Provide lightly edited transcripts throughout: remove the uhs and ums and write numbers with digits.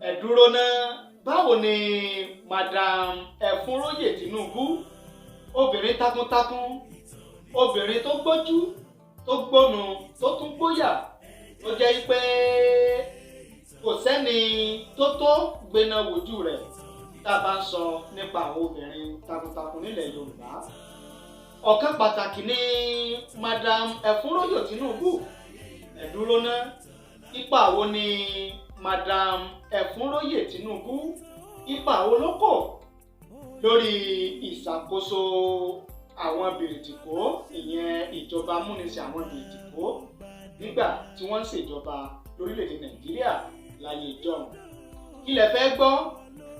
ẹ dúró ná, báwo ni Madam Efunroye Tinubu, obìnrin takuntakun, obìnrin tó gbójú, tó gbónu, tó tún gbóyà, tó jẹ́ pé kò sẹ́ni tó tó gbéná wojú rẹ̀ tá a bá ń sọ nípa àwọn obìnrin takuntakun nílẹ̀ Yorùbá. Ọ̀kan pàtàkì ni Madam Efunroye Tinubu. Ẹ dúró ná, ipa wo ni Madam Efunroye Tinubu, ipa wo ló kó lórí ìṣàkóso àwọn bìrìtìkó, ìyẹn ìjọba amúnisìn àwọn bìrìtìkó nígbà tí wọ́n ń ṣèjọba lórílẹ̀‐èdè Nàìjíríà láyé ìjọ́un? Kí lẹ fẹ́ gbọ́?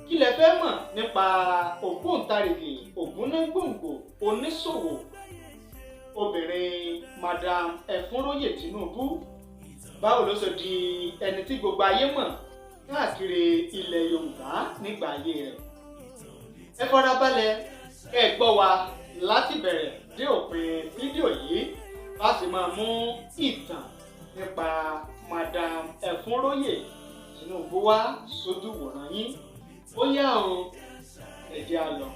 Kí lẹ fẹ́ mọ̀ nípa ògbóǹtarìgì ògúnnágbòǹgbò oníṣòwò obìnrin Madam Efunroye Tinubu? Báwo ló ṣe di ẹni tí gbogbo ayé mọ̀ káàkiri ilẹ̀ Yorùbá nígbà ayé rẹ̀? Ẹ farabalẹ̀ kẹ́ ẹ gbọ́ wa láti bẹ̀rẹ̀ dé òpin fídíò yìí láti máa mú ìtàn nípa Madam Efunroye Tinubu wá sójú wòran yín. Ó yá o, ẹ jẹ́ á lọ.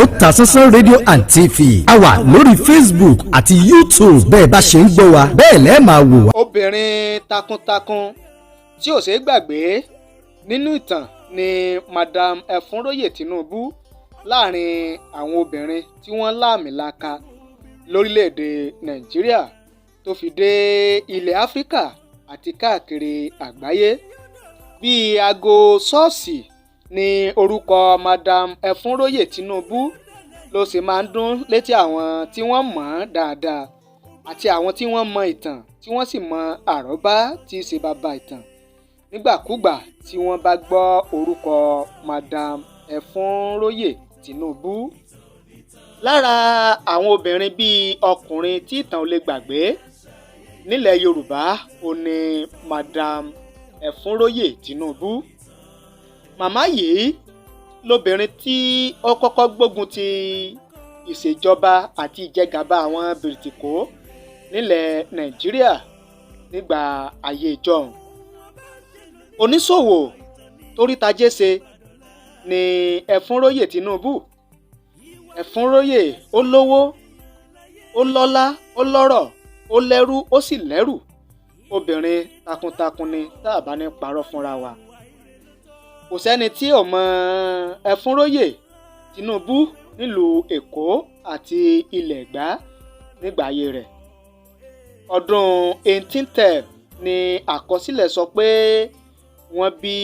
Otasansan rédíò and TV a wà lórí Facebook àti YouTube. Bẹ́ẹ̀ bá ṣe ń gbọ́ wa bẹ́ẹ̀ lẹ́ẹ̀ máa wò wá. Obìnrin takuntakun tí ò ṣeé gbàgbé nínú ìtàn ni Madam Efunroye Tinubu láàrin àwọn obìnrin tí wọ́n láàmìlaka lórílẹ̀‐èdè Nàìjíríà tó fi dé ilẹ̀ Áfíríkà àti káàkiri àgbáyé. Bíi aago ṣọ́ọ̀ṣì ni orúkọ Madam Efunroye Tinubu ló sì máa ń dún létí àwọn tí wọ́n mọ̀ ọ́n dáadáa àti àwọn tí wọ́n mọ ìtàn tí wọ́n sì mọ àrọ́bá tí í ṣe bàbá ìtàn nígbàkúgbà tí wọ́n bá gbọ́ orúkọ Madam Efunroye Tinubu. Lára àwọn obìnrin bíi ọkùnrin tí ìtàn ò lè gbàgbé nílẹ̀ Yorùbá ò ní Madam Efunroye Tinubu. Màmá yìí lóbìnrin tí ó kọ́kọ́ gbógun ti ìṣèjọba àti ìjẹgàba àwọn bìrìtìkó nílẹ̀ Nàìjíríà nígbà ayé ìjọ́un. Oníṣòwò torítajé ṣe ni Efunroye Tinubu. Efunroye ó lówó, ó lọ́lá, ó lọ́rọ̀, ó lẹ́rú, ó sì lẹ́rù. Obìnrin takuntakun ni tá a bá ní parọ́ fúnra wa. Kò sẹ́ni tí ò mọ Efunroye Tinubu nílùú Èkó àti ilẹ̀ Ẹ̀gbá nígbà ayé rẹ̀. Ọdún 1810 ni àkọsílẹ̀ sọ pé wọ́n bí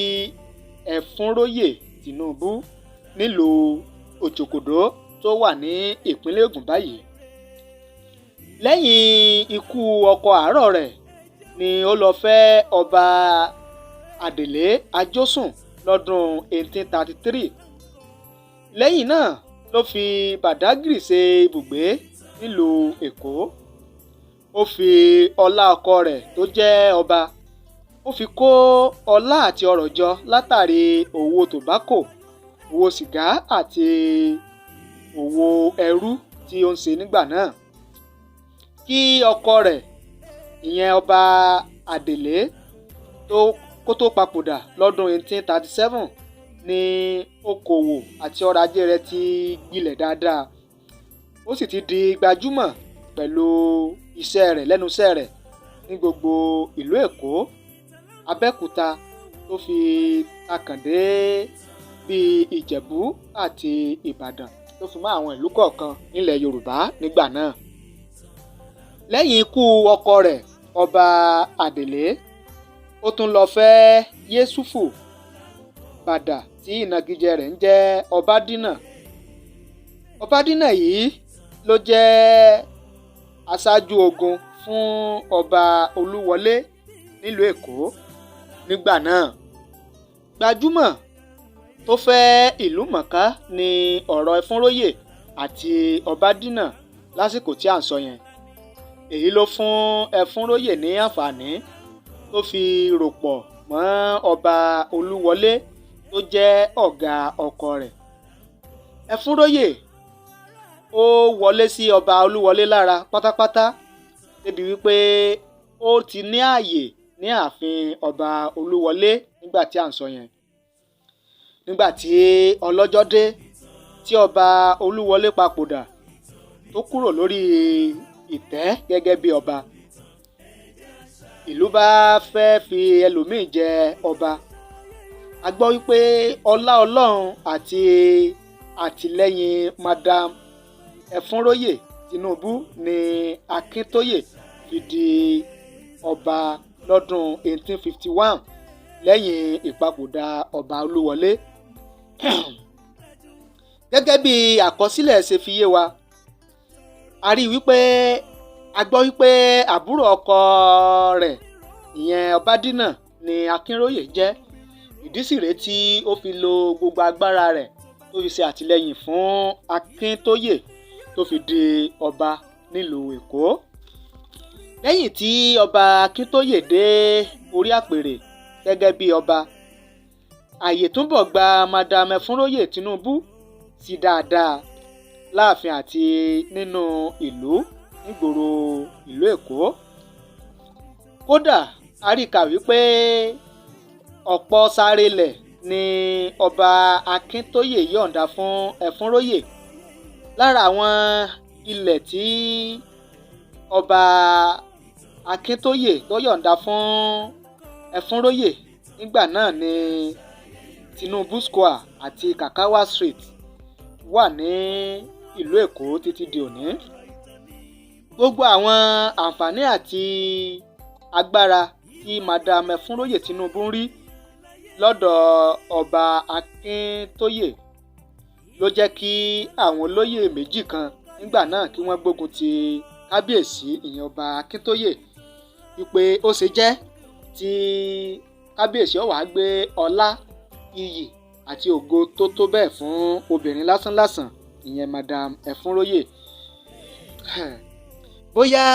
Efunroye Tinubu nílùú Òjòkòdó tó wà ní ìpínlẹ̀ Ògùn báyìí. Lẹ́yìn ikú ọkọ àárọ̀ rẹ̀ ni ó lọ fẹ́ ọba Adèlé Àjọsùn lọ́dún 1833. Lẹ́yìn náà ló fi Bàdágìrì ṣe ibùgbé nílùú Èkó. Ó fi ọlá ọkọ rẹ̀ tó jẹ́ ọba, ó fi kó ọlá àti ọrọ̀ jọ látàrí òwò tòbákò, òwò sìgá àti òwò ẹrú tí ó ń ṣe nígbà náà. Kí ọkọ rẹ̀ ìyẹn ọba Adèlé kó tó papòdà lọ́dún 1837 ní okòwò àti ọrọ̀ ajé rẹ̀ ti gbilẹ̀ dáadáa. Ó sì ti di gbajúmọ̀ pẹ̀lú iṣẹ́ rẹ̀ lẹ́nu iṣẹ́ rẹ̀ ní gbogbo ìlú Èkó, Abẹ́òkúta tó fi takàndé bíi Ìjẹ̀bú àti Ìbàdàn tó fi mọ́ àwọn ìlú kọ̀ọ̀kan nílẹ̀ Yorùbá nígbà náà. Lẹ́yìn ikú ọkọ rẹ̀ ọba Adèlé, ó tún lọ fẹ́ Yésùfù Bàdà tí ìnagijẹ rẹ̀ ń jẹ́ Ọbádínà. Ọbádínà yìí ló jẹ́ aṣáájú ogun fún ọba Olúwọlé nílùú Èkó nígbà náà. Gbajúmọ̀ tó fẹ́ ìlú mọ̀ká ni ọ̀rọ̀ Efunroye àti Ọbádínà lásìkò tí à ń sọ yẹn. Èyí ló fún Efunroye ní àǹfààní tó fi rò pọ̀ mọ́ ọba Olúwọlé tó jẹ́ ọ̀gá ọkọ rẹ̀. Efunroye ó wọlé sí ọba Olúwọlé lára pátápátá débi wípé ó ti ní ààyè ní ààfin ọba Olúwọlé nígbà tí à ń sọ yẹn. Nígbà tí ọlọ́jọ́ dé tí ọba Olúwọlé papòdà tó kúrò lórí ìtẹ́ gẹ́gẹ́ bí ọba, ìlú bá fẹ́ fi ẹlòmíì jẹ ọba. A gbọ́ wípé ọlá Ọlọ́run àti àtìlẹ́yìn Madam Efunroye Tinubu ni Akintoye fi di ọba lọ́dún 1851 lẹ́yìn ìpapòdà ọba Olúwọlé. Gẹ́gẹ́ bí àkọsílẹ̀ ṣe fi yé wa, a rí wípé a gbọ́ wípé àbúrò ọkọ rẹ̀ ìyẹn Ọbádínà ni Akintoye jẹ́. Ìdí sì rèé tí ó fi lo gbogbo agbára rẹ̀ tó fi ṣe àtìlẹ́yìn fún Akintoye tó fi di ọba nílùú Èkó. Lẹ́yìn tí ọba Akintoye dé orí àpèrè gẹ́gẹ́ bí ọba, ààyè túbọ̀ gba Madam Efunroye Tinubu sí dáadáa láàfin àti nínú ìlú nígboro ìlú Èkó. Kódà a rí kà wípé ọ̀pọ̀ sárélẹ̀ ni ọba Akintoye yọ̀ǹda fún Efunroye. Lára àwọn ilẹ̀ tí ọba Akintoye tó yọ̀ǹda fún Efunroye nígbà náà ni Tinubu Square àti Kakawa Street wà ní ìlú Èkó títí di òní. Gbogbo àwọn àǹfààní àti agbára tí Madam Efunroye Tinubu ń rí lọ́dọ̀ ọba Akintoye ló jẹ́ kí àwọn olóyè méjì kan nígbà náà kí wọ́n gbógun ti kábíyèsí ìyẹn ọba Akintoye wípé ó ṣe jẹ́ tí kábíyèsí ó wá gbé ọlá, iyì àti ògo tó tó bẹ́ẹ̀ fún obìnrin lásánlàsàn ìyẹn Madam Efunroye. Bóyá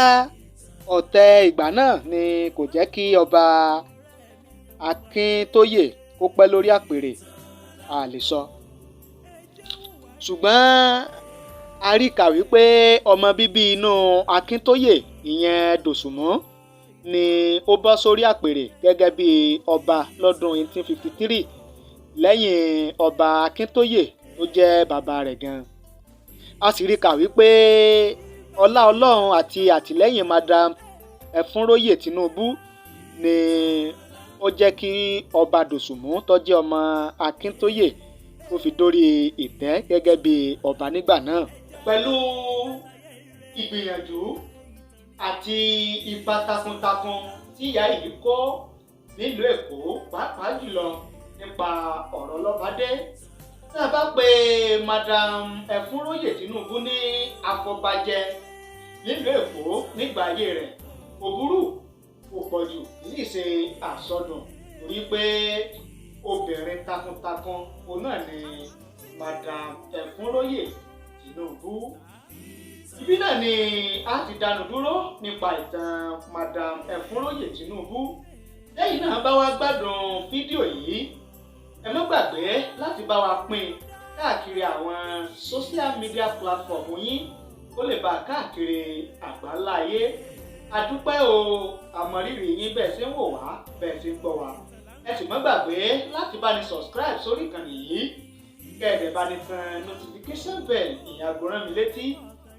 ọ̀tẹ̀ ìgbà náà ni kò jẹ́ kí ọba Akintoye kó pẹ́ lórí àpèrè, a lè sọ. Ṣùgbọ́n a rí kà wípé ọmọ bíbí inú Akintoye ìyẹn Dòsùnmú ni ó bọ́ sórí àpèrè gẹ́gẹ́ bí ọba lọ́dún 1853 lẹ́yìn ọba Akintoye tó jẹ́ bàbá rẹ̀ gan. A sì rí kà wípé ọlá Ọlọ́run àti àtìlẹ́yìn Madam Efunroye Tinubu ni ó jẹ́ kí ọba Dòsùnmú tó jẹ́ ọmọ Akintoye tó fi dórí ìtẹ́ gẹ́gẹ́ bí ọba nígbà náà. Pẹ̀lú ìgbìyànjú àti ipa takuntakun tí ìyá yìí kó nílùú Èkó, pàápàá jùlọ nípa ọ̀rọ̀ lọ́bàdé. Tá a bá pe Madam Efunroye Tinubu ní afọbajẹ nílùú Èkó nígbà ayé rẹ̀, kò burú, kò pọ̀jù, kì í ṣe àsọdùn, torí pé obìnrin takuntakun òun náà ni Madam Efunroye Tinubu. Ibi náà ni a ti dánu dúró nípa ìtàn Madam Efunroye Tinubu. Lẹ́yìn náà bá wa gbádùn fídíò yìí, ẹ má gbàgbé láti bá wa pín káàkiri àwọn social media platform yín kó lè bá káàkiri àgbáńlá ayé. A dúpẹ́ o, àmọ̀rírì yín bẹ́ẹ̀ ṣe ń wò wá, bẹ́ẹ̀ ṣe ń gbọ́ wa. Ẹ sì má gbàgbé láti bá ní subscribe sórí ìkànnì yìí, kẹ́ ẹ dẹ̀ bá ní tan notification bell ìyẹn aago rán mi létí,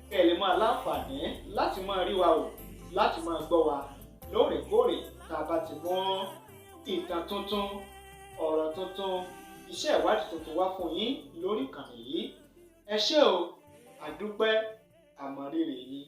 kẹ́ ẹ lè máa láǹfààní láti máa rí wa wò, láti máa gbọ́ wa lóòrèkóòrè tá a bá ti mú ìtàn tuntun, ọ̀rọ̀ tuntun, iṣẹ́ ìwádìí tuntun wá fún yín lórí ìkànnì yìí. Ẹ ṣé o, a dúpẹ́, àmọ̀rírì yín.